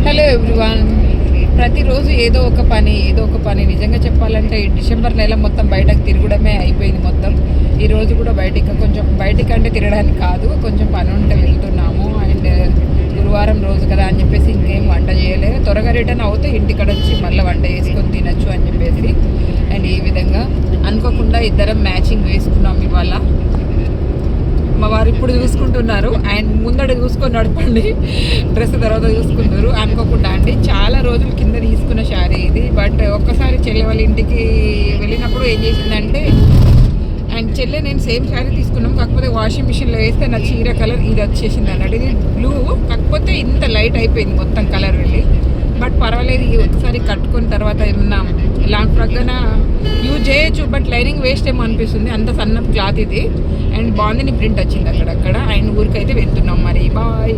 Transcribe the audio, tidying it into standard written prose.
Hello everyone. ప్రతిరోజు ఏదో ఒక పని నిజంగా చెప్పాలంటే ఈ డిసెంబర్ నెల మొత్తం బయటకు తిరగడమే అయిపోయింది మొత్తం. ఈరోజు కూడా బయటికి అంటే తిరగడానికి కాదు, కొంచెం పని ఉంటే వెళ్తున్నాము. అండ్ గురువారం రోజు కదా అని చెప్పేసి ఇంకేం వంట చేయలేదు. త్వరగా రిటర్న్ అవుతే ఇంటికాడ వచ్చి మళ్ళీ వంట చేసుకొని తినచ్చు అని చెప్పేసి. అండ్ ఈ విధంగా అనుకోకుండా ఇద్దరం మ్యాచింగ్ వేసుకున్నాం ఇవాళ. మా వారు ఇప్పుడు చూసుకుంటున్నారు, అండ్ ముందడ చూసుకొని నడపండి, డ్రెస్ తర్వాత చూసుకుంటారు. అనుకోకుండా అండి, చాలా రోజుల కింద తీసుకున్న శారీ ఇది. బట్ ఒక్కసారి చెల్లె వాళ్ళ ఇంటికి వెళ్ళినప్పుడు ఏం చేసిందంటే, అండ్ చెల్లె నేను సేమ్ శారీ తీసుకున్నాం, కాకపోతే వాషింగ్ మిషన్లో వేస్తే నా చీర కలర్ ఇది వచ్చేసింది అన్నట్టు. ఇది బ్లూ, కాకపోతే ఇంత లైట్ అయిపోయింది మొత్తం కలర్ వెళ్ళి. బట్ పర్వాలేదు, ఒకసారి కట్టుకున్న తర్వాత ఏమన్నా లాంగ్ ఫ్రాక్గా యూజ్ చేయొచ్చు. బట్ లైనింగ్ వేస్ట్ ఏమో అనిపిస్తుంది, అంత సన్న క్లాత్ ఇది. అండ్ బాగుంది, ప్రింట్ వచ్చింది అక్కడక్కడ. అండ్ ఊరికైతే వెళ్తున్నాం మరి. బాయ్.